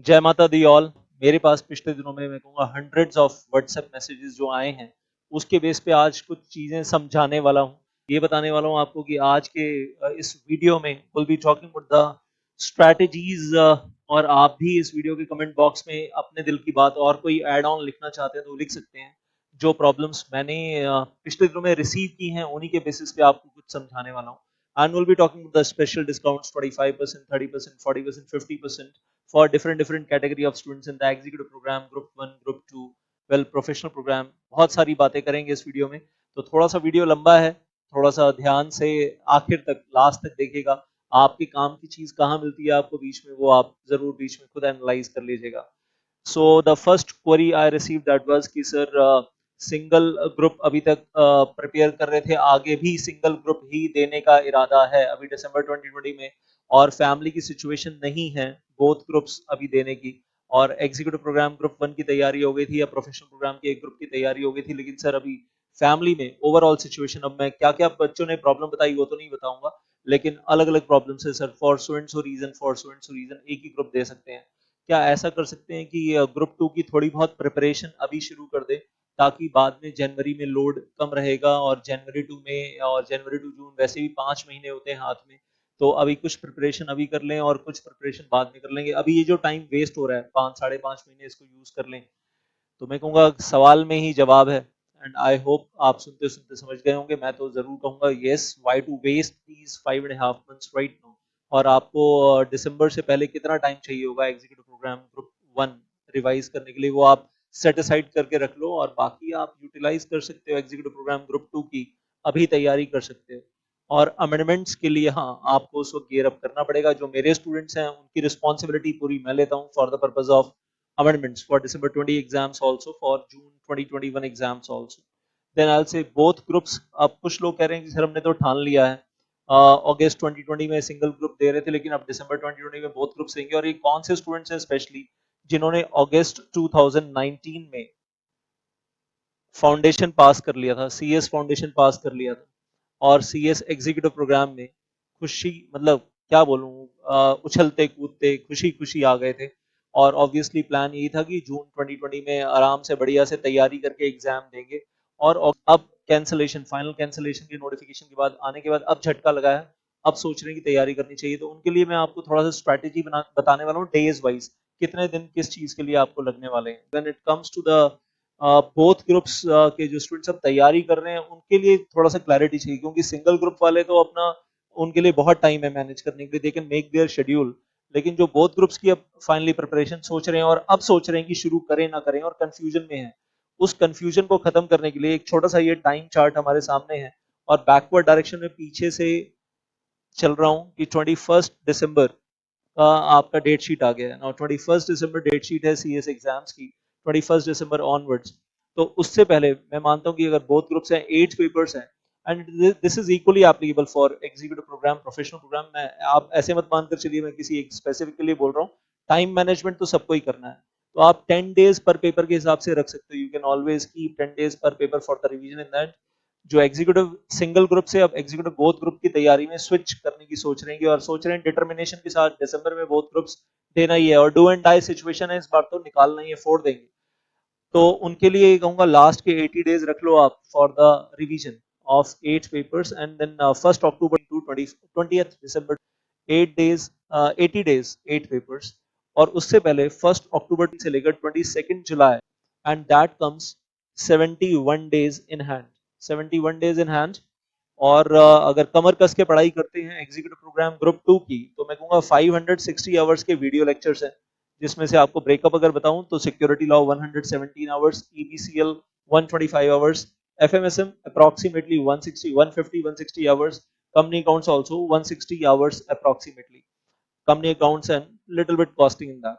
जय माता the all. मेरे पास पिछले दिनों में मैं कहूँगा हंड्रेड्स ऑफ व्हाट्सएप मैसेजेस जो आए हैं, उसके बेस पे आज कुछ चीज़ें समझाने वाला हूँ। ये बताने वाला हूँ आपको कि आज के इस वीडियो में will be talking about the strategies. और आप भी इस वीडियो के कमेंट बॉक्स में अपने दिल की बात और कोई ऐड ऑन लिखना चाहते हैं तो लिख सकते हैं। जो प्रॉब्लम्स मैंने पिछले दिनों में रिसीव की हैं उन्हीं के बेसिस पे आपको कुछ समझाने वाला हूँ। And we'll be talking about the special discounts 25%, 30%, 40%, 50% for different category of students in the executive program, group 1, group 2, well professional program। बहुत सारी बातें करेंगे इस वीडियो में, तो थोड़ा सा वीडियो लंबा है, थोड़ा सा ध्यान से आखिर तक लास्ट तक देखिएगा। आपके काम की चीज कहाँ मिलती है आपको बीच में, वो आप जरूर बीच में खुद एनालाइज कर लीजिएगा। So the first query I received that was कि सर सिंगल ग्रुप अभी तक प्रिपेयर कर रहे थे, आगे भी सिंगल ग्रुप ही देने का इरादा है अभी दिसंबर 2020 में, और फैमिली की सिचुएशन नहीं है बोथ ग्रुप्स अभी देने की। और एग्जीक्यूटिव प्रोग्राम ग्रुप 1 की तैयारी हो गई थी या प्रोफेशनल प्रोग्राम के एक ग्रुप की तैयारी हो गई थी, लेकिन सर अभी फैमिली में ओवरऑल सिचुएशन, अब मैं क्या क्या बच्चों ने प्रॉब्लम बताई वो तो नहीं बताऊंगा, लेकिन अलग अलग प्रॉब्लम्स है सर। फॉर स्टूडेंट्स रीजन एक ही ग्रुप दे सकते हैं। क्या ऐसा कर सकते हैं कि ग्रुप 2 की थोड़ी बहुत प्रिपरेशन अभी शुरू कर दें, ताकि बाद में जनवरी में लोड कम रहेगा, और जनवरी टू में और जनवरी टू जून वैसे भी 5 महीने होते हैं हाथ में, तो अभी कुछ प्रिपरेशन अभी कर लें और कुछ प्रिपरेशन बाद में कर लेंगे। अभी ये जो टाइम वेस्ट हो रहा है 5 साढ़े 5 महीने, इसको यूज कर लें। तो मैं कहूँगा सवाल में ही जवाब है, एंड आई होप आप सुनते सुनते समझ गए होंगे। मैं तो जरूर कहूँगा yes, why to waste these 5.5 months right now. और आपको दिसंबर से पहले कितना टाइम चाहिए होगा एग्जीक्यूटिव प्रोग्राम ग्रुप 1 रिवाइज करने के लिए, वो आप सेट असाइड करके रख लो, और बाकी आप यूटिलाइज कर सकते हो एग्जीक्यूटिव प्रोग्राम ग्रुप 2 की, अभी तैयारी कर सकते हो। और अमेंडमेंट्स के लिए हाँ, आपको उसको गियर अप करना पड़ेगा। जो मेरे स्टूडेंट्स हैं उनकी रिस्पॉन्सिबिलिटी पूरी मैं लेता हूँ for the purpose of amendments for December 20 exams also, for June 2021 exams also. Then I'll say both groups। अब कुछ लोग कह रहे हैं कि सर हमने तो ठान लिया है, अगस्त 2020 में सिंगल ग्रुप दे रहे थे, लेकिन अब दिसंबर 2020 में बोथ ग्रुप्स देंगे। और ये कौन से स्टूडेंट्स हैं स्पेशली जिन्होंने अगस्त 2019 में फाउंडेशन पास कर लिया था, सीएस फाउंडेशन पास कर लिया था, और सीएस एग्जीक्यूटिव प्रोग्राम में खुशी, मतलब क्या बोलूं, उछलते कूदते खुशी खुशी आ गए थे। और ऑब्वियसली प्लान यही था कि जून 2020 में आराम से बढ़िया से तैयारी करके एग्जाम देंगे। और अब कैंसलेशन, फाइनल कैंसलेशन की नोटिफिकेशन के बाद आने के बाद अब झटका लगा है, अब सोच रहे हैं कि तैयारी करनी चाहिए। तो उनके लिए मैं आपको थोड़ा सा स्ट्रैटेजी बताने वाला हूँ डेज वाइज, कितने दिन किस चीज के लिए आपको लगने वाले हैं। When it comes to the both groups के जो स्टूडेंट्स अब तैयारी कर रहे हैं उनके लिए थोड़ा सा क्लैरिटी चाहिए, क्योंकि सिंगल ग्रुप वाले तो अपना, उनके लिए बहुत टाइम है मैनेज करने के लिए, they can make their schedule. लेकिन जो बोथ ग्रुप्स की अब फाइनली प्रिपरेशन सोच रहे हैं और अब सोच रहे हैं कि शुरू करें ना करें और कंफ्यूजन में है, उस कंफ्यूजन को खत्म करने के लिए एक छोटा सा ये टाइम चार्ट हमारे सामने है, और बैकवर्ड डायरेक्शन में पीछे से चल रहा हूँ कि 21 दिसंबर का आपका डेट शीट आ गया है। नाउ 21 दिसंबर डेट शीट है सीएस एग्जाम्स की, 21 दिसंबर ऑनवर्ड्स। तो उससे पहले मैं मानता हूँ कि अगर बोथ ग्रुप्स हैं, 8 पेपर्स हैं, and this is equally applicable for executive programme professional programme. मैं, आप ऐसे मत मानकर चलिए मैं किसी एक स्पेसिफिक के लिए बोल रहा हूँ, टाइम मैनेजमेंट तो सबको ही करना है। तो आप 10 days पर पेपर के हिसाब से रख सकते हो, you can always keep 10 days पर paper for the revision in that. जो एग्जीक्यूटिव सिंगल ग्रुप से अब एग्जीक्यूटिव बोथ ग्रुप की तैयारी में स्विच करने की सोच रहे हैं, और सोच रहे हैं डिटर्मिनेशन के साथ दिसंबर में बोथ ग्रुप्स देना ही है, और डू एंड डाई सिचुएशन है इस बार, तो निकालना ही है, फोड़ देंगे। तो उनके लिए कहूंगा लास्ट के 80 days रख लो आप for the revision of 8 papers, and then 1 October to 20th December, 8 days, 80 days 8 papers. और उससे पहले 1 अक्टूबर से लेकर 22 जुलाई, and that comes 71 days in hand, 71 days in hand. और अगर कमर कस के पढ़ाई करते हैं एग्जीक्यूटिव प्रोग्राम ग्रुप 2 की, तो मैं कहूंगा 560 आवर्स के वीडियो लेक्चर्स हैं, जिसमें से आपको ब्रेकअप अगर बताऊं तो security law 117 hours, EBCL 125 hours, FMSM approximately 160 150 160 hours, company accounts also 160 hours approximately, company accounts and little bit costing in that.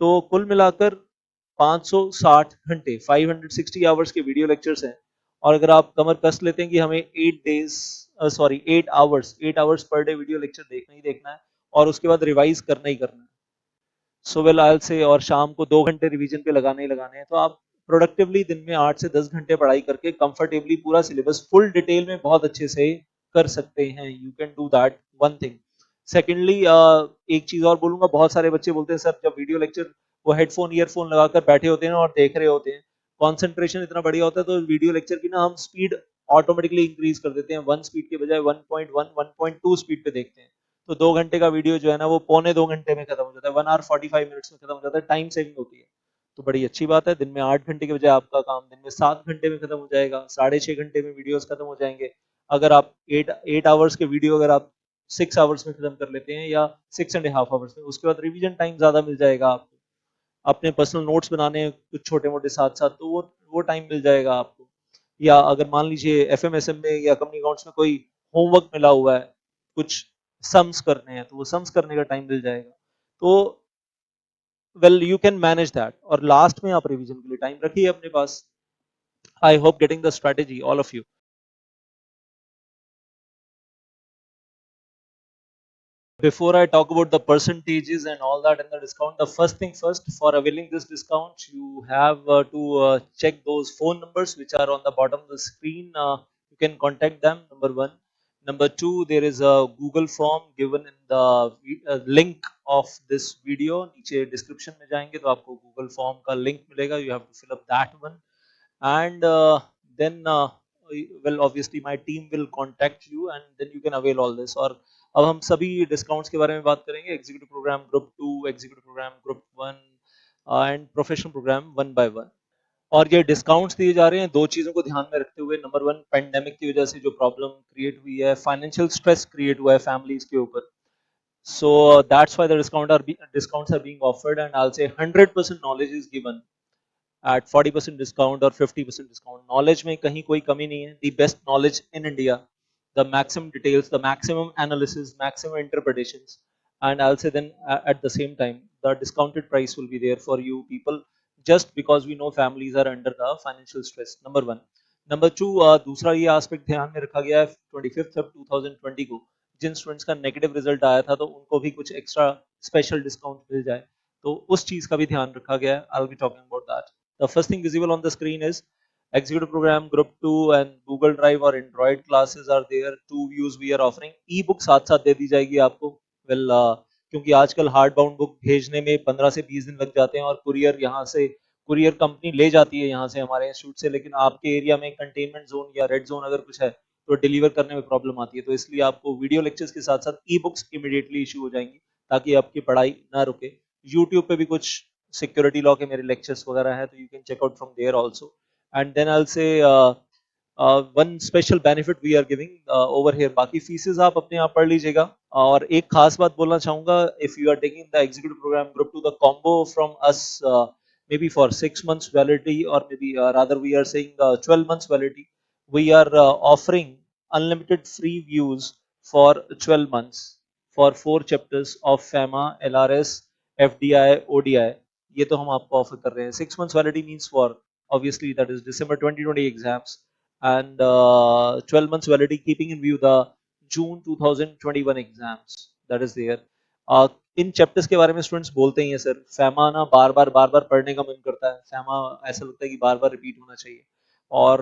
तो कुल मिलाकर 560 घंटे, 560 आवर्स के वीडियो लेक्चर्स हैं। और अगर आप कमर कस लेते हैं कि हमें 8 hours per day video lecture देखना ही देखना है, और उसके बाद रिवाइज करना ही करना है, सो वेल आई से, और शाम को 2 घंटे रिवीजन पे लगाने ही लगाने हैं, तो आप प्रोडक्टिवली दिन में 8 से 10 घंटे पढ़ाई करके कंफर्टेबली पूरा सिलेबस फुल डिटेल में बहुत अच्छे से कर सकते हैं। You can do that one thing. Secondly एक चीज और बोलूंगा, बहुत सारे बच्चे बोलते हैं सर जब वीडियो लेक्चर वो हेडफोन ईयरफोन लगाकर बैठे होते हैं और देख रहे होते हैं, कंसंट्रेशन इतना बढ़िया होता है, तो वीडियो लेक्चर की ना हम स्पीड ऑटोमेटिकली इंक्रीज कर देते हैं, 1 स्पीड के बजाय 1.1 1.2 स्पीड पे देखते हैं। तो 2 घंटे का वीडियो जो है ना वो पौने 2 घंटे में खत्म हो जाता है, 1 hour 45 minutes में खत्म हो जाता है, टाइम सेविंग होती है। तो बड़ी अच्छी बात है, दिन में 8 घंटे के बजाय आपका काम दिन में 7 घंटे में खत्म हो जाएगा, 6.5 घंटे में वीडियोस खत्म हो जाएंगे। अगर आप 8 8 आवर्स के वीडियो अगर आप 6 आवर्स में खत्म कर लेते हैं या 6.5 आवर्स में, उसके बाद रिवीजन टाइम ज्यादा मिल जाएगा आपको, अपने पर्सनल नोट्स बनाने हैं कुछ छोटे मोटे साथ साथ, तो वो टाइम मिल जाएगा आपको। या अगर मान लीजिए एफएमएसएम में या कंपनी अकाउंट्स में कोई होमवर्क मिला हुआ है, कुछ सम्स करने हैं, तो वो सम्स करने का टाइम मिल जाएगा। तो well you can manage that, और लास्ट में आप रिवीजन के लिए टाइम रखिए अपने पास। I hope getting the strategy all of you. Before I talk about the percentages and all that and the discount, the first thing first, for availing this discount, you have to check those phone numbers which are on the bottom of the screen. You can contact them, number one. Number two, there is a Google form given in the link of this video. नीचे description में जाएंगे तो आपको Google form का link मिलेगा. You have to fill up that one, and then well obviously my team will contact you and then you can avail all this. और अब हम सभी डिस्काउंट्स के बारे में बात करेंगे, executive programme group 2, executive programme group 1 and professional programme one by one. और ये डिस्काउंट्स दिए जा रहे हैं दो चीजों को ध्यान में रखते हुए। नंबर वन, पेंडेमिक की वजह से जो प्रॉब्लम क्रिएट हुई है, फाइनेंशियल स्ट्रेस क्रिएट हुआ है फैमिलीज के ऊपर, so that's why the discounts are being offered, and I'll say 100% knowledge is given at 40% discount or 50% discount. Knowledge में कहीं कोई कमी नहीं है, the best knowledge in India, the maximum details, the maximum analysis, maximum interpretations, and I'll say then at the same time the discounted price will be there for you people, just because we know families are under the financial stress. Number one. Number two, दूसरा ये aspect ध्यान में रखा गया है 25th of 2020 को जिन students का negative result आया था तो उनको भी कुछ एक्स्ट्रा स्पेशल डिस्काउंट मिल जाए, तो उस चीज का भी ध्यान रखा गया है। I'll be talking about that. The first thing visible on the screen is executive program group 2 and Google Drive or Android classes are there. 2 views we are offering. E-book साथ साथ दे दी जाएगी आपको। well क्योंकि आजकल हार्ड बाउंड बुक भेजने में 15 से 20 दिन लग जाते हैं और कुरियर यहाँ से कुरियर कंपनी ले जाती है यहाँ से हमारे इंस्टीट्यूट से, लेकिन आपके एरिया में कंटेनमेंट जोन या रेड जोन अगर कुछ है तो डिलीवर करने में प्रॉब्लम आती है, तो इसलिए आपको वीडियो लेक्चर्स के साथ साथ ई बुक्स इमीडिएटली इशू हो जाएंगी ताकि आपकी पढ़ाई ना रुके। यूट्यूब पे भी कुछ सिक्योरिटी लॉ के मेरे लेक्चर्स वगैरह है, तो you can check out from there also. And then I will say one special benefit we are giving over here. बाकी फीसेस आप अपने आप पढ़ लीजिएगा। और एक खास बात बोलना चाहूंगा, if you are taking the executive programme group two the combo from us maybe for 6 months validity, or maybe rather we are saying 12 months validity, we are offering unlimited free views for 12 months for 4 chapters of FEMA, LRS, FDI, ODI। ये तो हम आपको offer कर रहे हैं। 6 months validity means for obviously that is December 2020 exams, and 12 months validity keeping in view the June 2021 exams that is there। In chapters के बारे में स्टूडेंट्स बोलते ही हैं सर, फैमा ना बार बार पढ़ने का मन करता है, फैमा ऐसा लगता है कि बार बार रिपीट होना चाहिए। और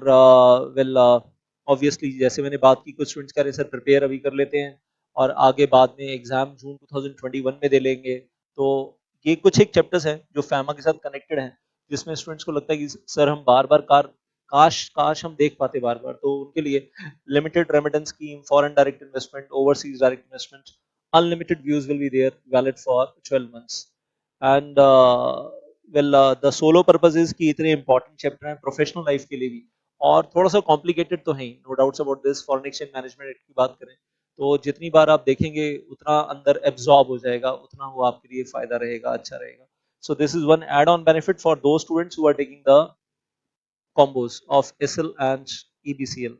वेल ऑब्वियसली जैसे मैंने बात की, कुछ स्टूडेंट्स कह रहे हैं सर प्रिपेयर अभी कर लेते हैं और आगे बाद में एग्जाम जून 2021 में दे लेंगे। तो ये कुछ एक चैप्टर्स हैं जो फैमा के साथ कनेक्टेड हैं, जिसमें स्टूडेंट्स को लगता है कि सर हम बार बार काश काश हम देख पाते बार बार। तो उनके लिए limited remittance scheme, foreign direct investment, overseas direct investment, unlimited views will be there, valid for 12 months। and the solo purpose is कि इतने important chapter हैं प्रोफेशनल लाइफ के लिए भी, और थोड़ा सा कॉम्प्लिकेटेड तो है, no doubts about this. Foreign exchange management की बात करें तो जितनी बार आप देखेंगे उतना अंदर एब्जॉर्ब हो जाएगा, उतना वो आपके लिए फायदा रहेगा, अच्छा रहेगा। so this is one add on benefit for those students who are taking the combos of SL and EBCL।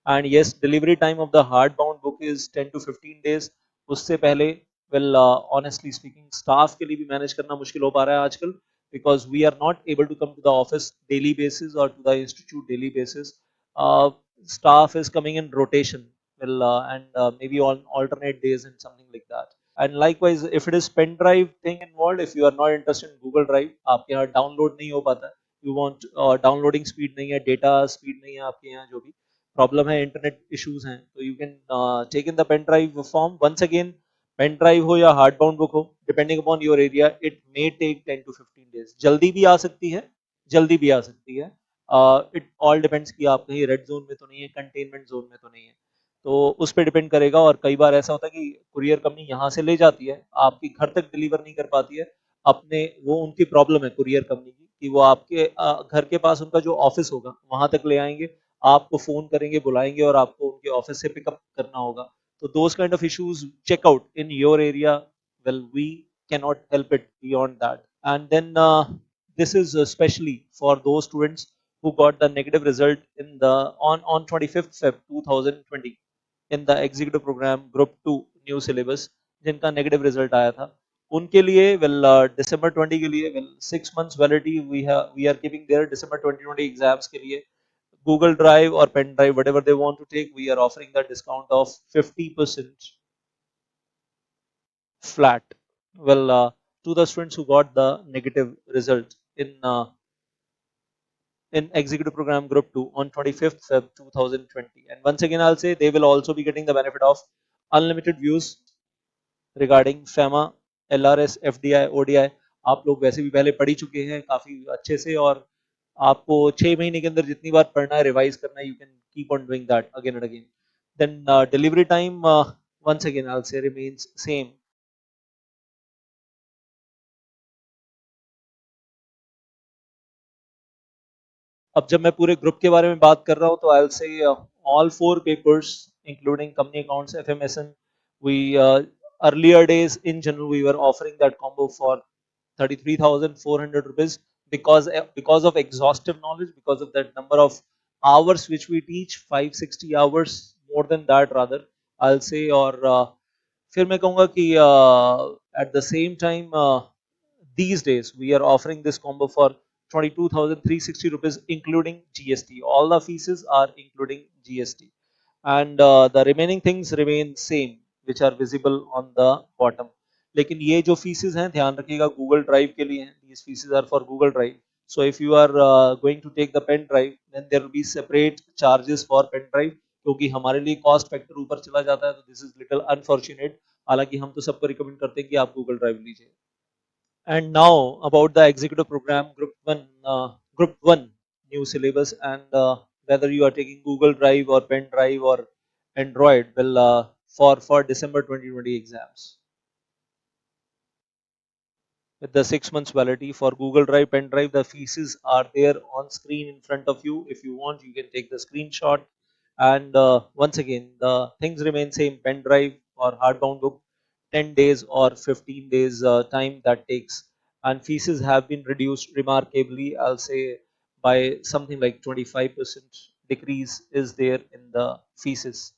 And yes, delivery time of the hardbound book is 10 to 15 days। उससे पहले honestly speaking staff के लिए भी manage करना मुश्किल हो पा रहा है आजकल, because we are not able to come to the office daily basis or to the institute daily basis। uh, Staff is coming in rotation, and maybe on alternate days and something like that। and likewise if it is pen drive thing involved, if you are not interested in Google Drive, आपके यहाँ download नहीं हो पाता है, you want downloading speed नहीं है, data speed नहीं है आपके यहाँ, जो भी प्रॉब्लम है, इंटरनेट इश्यूज हैं, तो you can take in the pen drive form. Once again pen drive हो या हार्ड बाउंड बुक हो, depending upon your area it may take 10 to 15 days. जल्दी भी आ सकती है, जल्दी भी आ सकती है। इट ऑल डिपेंड्स कि आप कहीं रेड जोन में तो नहीं है, कंटेनमेंट जोन में तो नहीं है, तो उस पर डिपेंड करेगा। और कई बार ऐसा होता है कि कुरियर कंपनी यहाँ से ले जाती है, आपकी घर तक डिलीवर नहीं कर पाती है। अपने वो उनकी प्रॉब्लम है कुरियर कंपनी की कि वो आपके घर के पास उनका जो ऑफिस होगा वहां तक ले आएंगे, आपको फोन करेंगे, बुलाएंगे और आपको उनके ऑफिस से पिकअप करना होगा। So those kind of issues check out in your area. Well, we cannot help it beyond that. And then this is especially for those students who got the negative result in the on 25th Feb 2020 in the executive program group 2 new syllabus, जिनका negative result आया था उनके लिए December 20 के लिए 6 months validity we are giving their December 2020 exams के लिए Google Drive or pen drive, whatever they want to take, we are offering the discount of 50% flat. To the students who got the negative result in executive program group 2 on 25th Feb 2020, and once again I'll say they will also be getting the benefit of unlimited views regarding FEMA, LRS, FDI, ODI। आप लोग वैसे भी पहले पढ़ ही चुके हैं काफी अच्छे से, और आपको 6 महीने के अंदर जितनी बार पढ़ना है, रिवाइज करना है, you can keep on doing that again and again. Then delivery time once again I'll say remains same। अब जब मैं पूरे ग्रुप के बारे में बात कर रहा हूँ तो I'll say all 4 papers including company accounts, FMSN, we earlier days in general we were offering that combo for 33,400 rupees because of exhaustive knowledge, because of that number of hours which we teach, 560 hours, more than that rather I'll say। और फिर मैं कहूँगा कि at the same time these days we are offering this combo for 22,360 rupees including GST, all the fees are including GST, and the remaining things remain same which are visible on the bottom। लेकिन ये जो faeces हैं ध्यान रखिएगा Google drive के लिए हैं, these fees are for Google Drive। So if you are going to take the pen drive then there will be separate charges for pen drive, क्योंकि हमारे लिए कॉस्ट फैक्टर ऊपर चला जाता है, तो दिस इज लिटिल अनफॉर्चुनेट। हालांकि हम तो सबको रिकमेंड करते हैं कि आप गूगल ड्राइव लीजिए। And now about the executive program group 1 new syllabus, and whether you are taking Google Drive or pen drive or Android, for December 2020 exams with the 6 months validity for Google Drive, pen drive, the fees are there on screen in front of you. If you want, you can take the screenshot. And once again, the things remain same: pen drive or hardbound book, 10 days or 15 days time that takes. And fees have been reduced remarkably. I'll say by something like 25% decrease is there in the fees,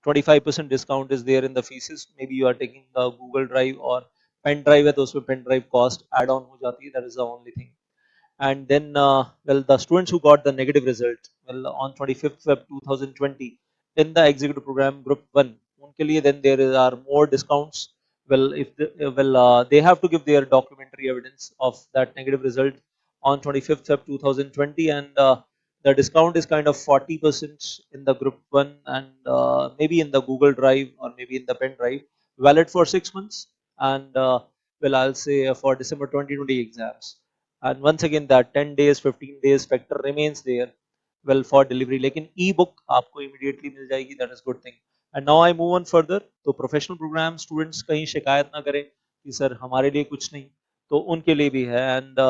25% discount is there in the fees। maybe you are taking the Google Drive or pen drive है तो उसमें pen drive cost add on हो जाती है, that is the only thing। And then the students who got the negative result on 25th Feb 2020 in the executive program group 1, उनके लिए then there are more discounts। If they have to give their documentary evidence of that negative result on 25th Feb 2020, and the discount is kind of 40% in the group 1, and maybe in the Google Drive or maybe in the pen drive, valid for 6 months, and I'll say for December 2020 exams। and once again that 10 days 15 days factor remains there for delivery, लेकिन ई book आपको immediately मिल जाएगी, that is good thing। and now I move on further, तो professional program students कहीं शिकायत ना करें कि sir हमारे लिए कुछ नहीं, तो उनके लिए भी है। and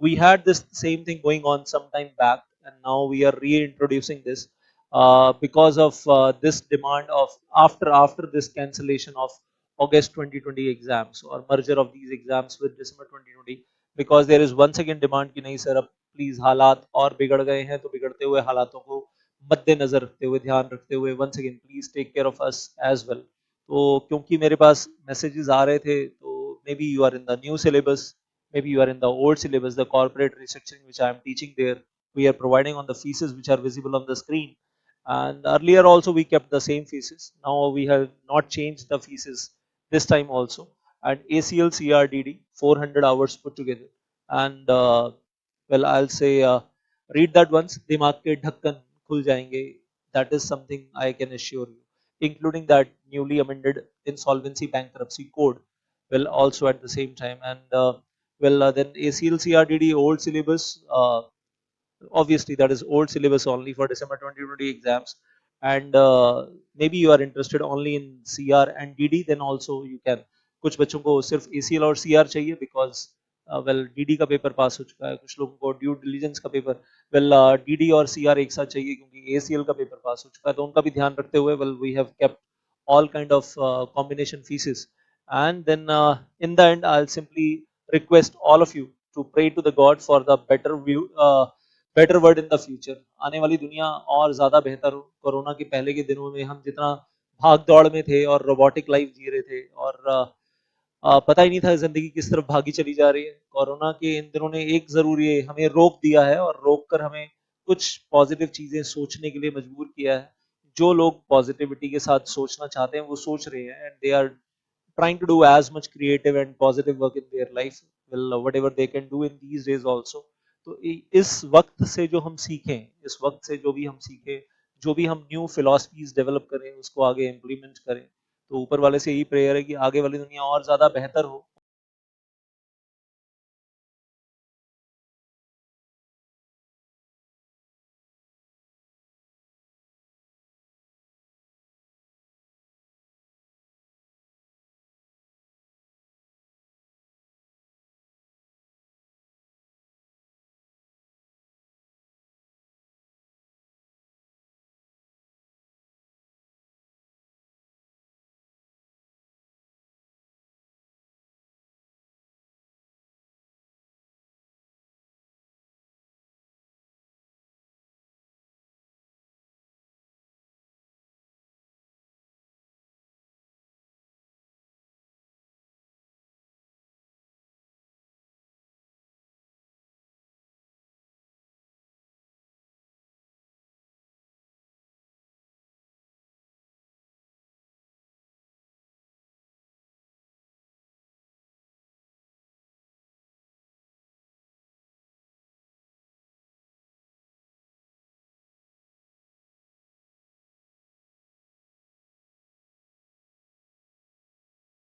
we had this same thing going on some time back, and now we are reintroducing this because of this demand of after this cancellation of August 2020 exams or merger of these exams with December 2020, because there is once again demand कि नहीं sir अब please हालात और बिगड़ गए हैं, तो बिगड़ते हुए हालातों को मद्देनजर रखते हुए, ध्यान रखते हुए, once again please take care of us as well. तो क्योंकि मेरे पास मैसेजेस आ रहे थे, तो maybe you are in the new syllabus, maybe you are in the old syllabus, the corporate restructuring which I am teaching there, we are providing on the fees which are visible on the screen, and earlier also we kept the same fees, now we have not changed the fees this time also। and ACL CRDD 400 hours put together, and I'll say read that once, दिमाग के ढक्कन खुल जाएंगे, that is something I can assure you। including that newly amended insolvency bankruptcy code, well, also at the same time. And then ACL CRDD old syllabus, obviously that is old syllabus only for December 2020 exams. And maybe you are interested only in CR and DD, then also you can. कुछ बच्चों को सिर्फ ACL और CR चाहिए because well DD का paper pass हो चुका है, कुछ लोगों को ड्यू डिलीजेंस का पेपर, well DD और CR एक साथ चाहिए क्योंकि ACL का पेपर पास हो चुका है, तो उनका भी ध्यान रखते हुए well we have kept all kind of combination pieces. And then in the end I'll simply request all of you to pray to the God for the better view, better world in the future. आने वाली दुनिया और ज्यादा बेहतर हो। Corona के पहले के दिनों में हम जितना भाग दौड़ में थे और रोबोटिक लाइफ जी रहे थे और पता ही नहीं था जिंदगी किस तरफ भागी चली जा रही है। कोरोना के इन दिनों ने एक जरूर ये हमें रोक दिया है और रोक कर हमें कुछ पॉजिटिव चीजें सोचने के लिए मजबूर किया है। जो लोग पॉजिटिविटी के साथ सोचना चाहते हैं वो सोच रहे हैं, and they are trying to do as much creative and positive work in their life, well whatever they can do in these days also. तो इस वक्त से जो हम सीखें, इस वक्त से जो भी हम सीखें, जो भी हम न्यू फिलॉसफीज डेवलप करें उसको आगे इम्प्लीमेंट करें। तो ऊपर वाले से यही प्रेयर है कि आगे वाली दुनिया और ज्यादा बेहतर हो